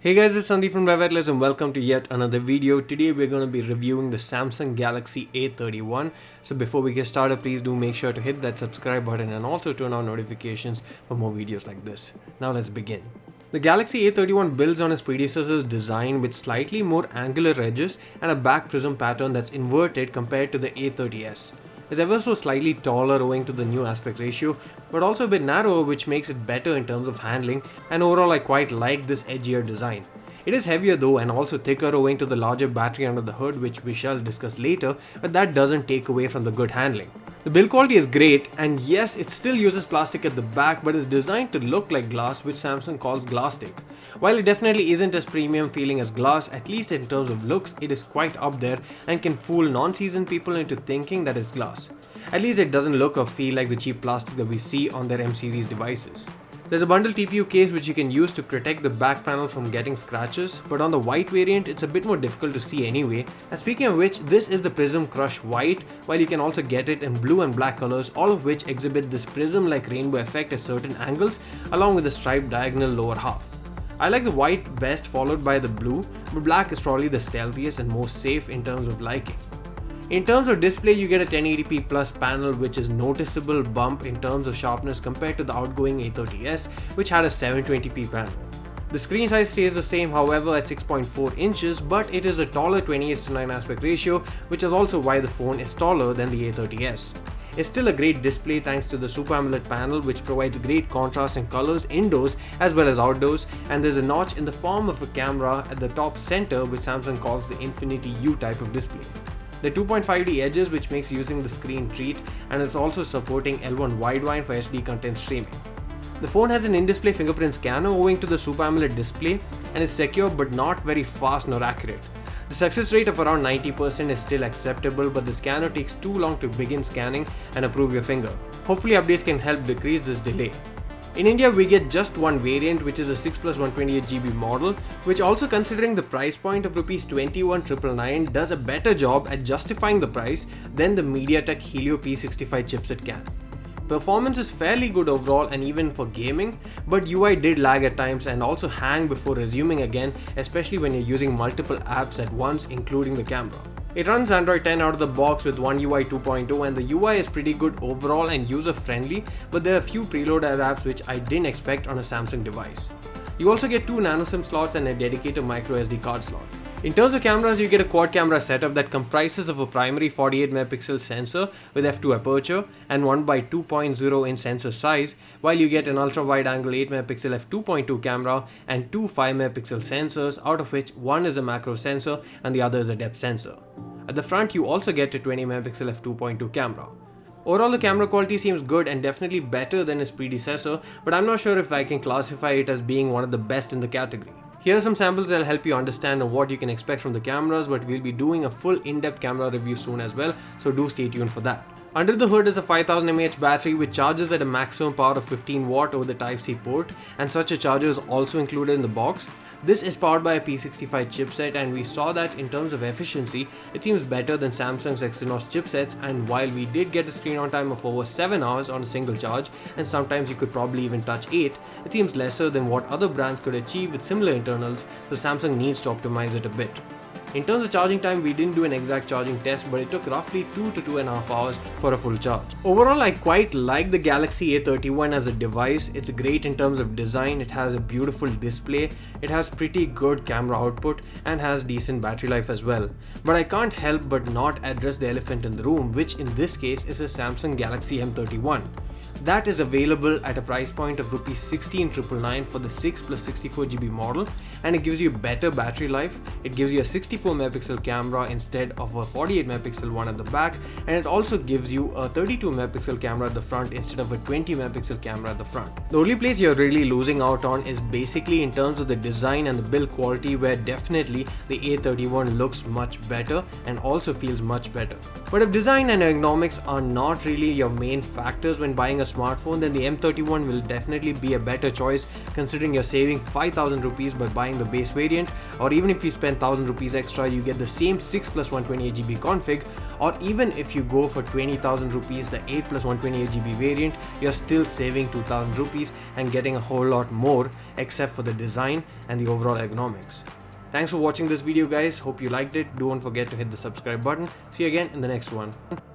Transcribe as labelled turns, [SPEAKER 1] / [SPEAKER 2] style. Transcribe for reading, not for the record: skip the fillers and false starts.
[SPEAKER 1] Hey guys, it's Sandeep from RevAtlas and welcome to yet another video. Today we're going to be reviewing the Samsung Galaxy A31. So before we get started, please do make sure to hit that subscribe button and also turn on notifications for more videos like this. Now let's begin. The Galaxy A31 builds on its predecessor's design with slightly more angular edges and a back prism pattern that's inverted compared to the A30s. It's ever so slightly taller owing to the new aspect ratio, but also a bit narrower, which makes it better in terms of handling, and overall I quite like this edgier design. It is heavier though and also thicker owing to the larger battery under the hood, which we shall discuss later, but that doesn't take away from the good handling. The build quality is great, and yes, it still uses plastic at the back but is designed to look like glass, which Samsung calls Glastic. While it definitely isn't as premium feeling as glass, at least in terms of looks, it is quite up there and can fool non-seasoned people into thinking that it's glass. At least it doesn't look or feel like the cheap plastic that we see on their M series devices. There's a bundle TPU case which you can use to protect the back panel from getting scratches, but on the white variant it's a bit more difficult to see anyway. And speaking of which, this is the Prism Crush White, while you can also get it in blue and black colors, all of which exhibit this prism-like rainbow effect at certain angles, along with the striped diagonal lower half. I like the white best, followed by the blue, but black is probably the stealthiest and most safe in terms of liking. In terms of display, you get a 1080p plus panel, which is noticeable bump in terms of sharpness compared to the outgoing A30s, which had a 720p panel. The screen size stays the same, however, at 6.4 inches, but it is a taller 20:9 aspect ratio, which is also why the phone is taller than the A30s. It's still a great display thanks to the Super AMOLED panel, which provides great contrast in colors indoors as well as outdoors, and there's a notch in the form of a camera at the top center, which Samsung calls the Infinity U type of display. The 2.5D edges, which makes using the screen treat, and it's also supporting L1 wideband for HD content streaming. The phone has an in-display fingerprint scanner owing to the Super AMOLED display and is secure but not very fast nor accurate. The success rate of around 90% is still acceptable, but the scanner takes too long to begin scanning and approve your finger. Hopefully updates can help decrease this delay. In India, we get just one variant, which is a 6 plus 128GB model, which, also considering the price point of Rs 21,999, does a better job at justifying the price than the MediaTek Helio P65 chipset can. Performance is fairly good overall and even for gaming, but UI did lag at times and also hang before resuming again, especially when you're using multiple apps at once, including the camera. It runs Android 10 out of the box with One UI 2.0, and the UI is pretty good overall and user-friendly, but there are a few preloaded apps which I didn't expect on a Samsung device. You also get 2 nano SIM slots and a dedicated microSD card slot. In terms of cameras, you get a quad camera setup that comprises of a primary 48MP sensor with f2 aperture and 1x2.0 inch sensor size, while you get an ultra-wide angle 8MP f2.2 camera and 2 5MP sensors, out of which one is a macro sensor and the other is a depth sensor. At the front, you also get a 20MP f2.2 camera. Overall, the camera quality seems good and definitely better than its predecessor, but I'm not sure if I can classify it as being one of the best in the category. Here are some samples that'll help you understand what you can expect from the cameras, but we'll be doing a full in-depth camera review soon as well, so do stay tuned for that. Under the hood is a 5000 mAh battery which charges at a maximum power of 15W over the Type-C port, and such a charger is also included in the box. This is powered by a P65 chipset, and we saw that in terms of efficiency, it seems better than Samsung's Exynos chipsets, and while we did get a screen on time of over 7 hours on a single charge, and sometimes you could probably even touch 8, it seems lesser than what other brands could achieve with similar internals, so Samsung needs to optimize it a bit. In terms of charging time, we didn't do an exact charging test, but it took roughly 2 to 2.5 hours for a full charge. Overall, I quite like the Galaxy A31 as a device. It's great in terms of design, it has a beautiful display, it has pretty good camera output, and has decent battery life as well. But I can't help but not address the elephant in the room, which in this case is a Samsung Galaxy M31. That is available at a price point of Rs 16,999 for the 6 plus 64GB model, and it gives you better battery life. It gives you a 64MP camera instead of a 48MP one at the back, and it also gives you a 32MP camera at the front instead of a 20MP camera at the front. The only place you're really losing out on is basically in terms of the design and the build quality, where definitely the A31 looks much better and also feels much better. But if design and ergonomics are not really your main factors when buying a smartphone, then the M31 will definitely be a better choice, considering you're saving 5,000 rupees by buying the base variant, or even if you spend 1,000 rupees extra, you get the same 6 plus 128GB config, or even if you go for 20,000 rupees, the 8 plus 128GB variant, you're still saving 2,000 rupees and getting a whole lot more, except for the design and the overall ergonomics. Thanks for watching this video, guys. Hope you liked it. Don't forget to hit the subscribe button. See you again in the next one.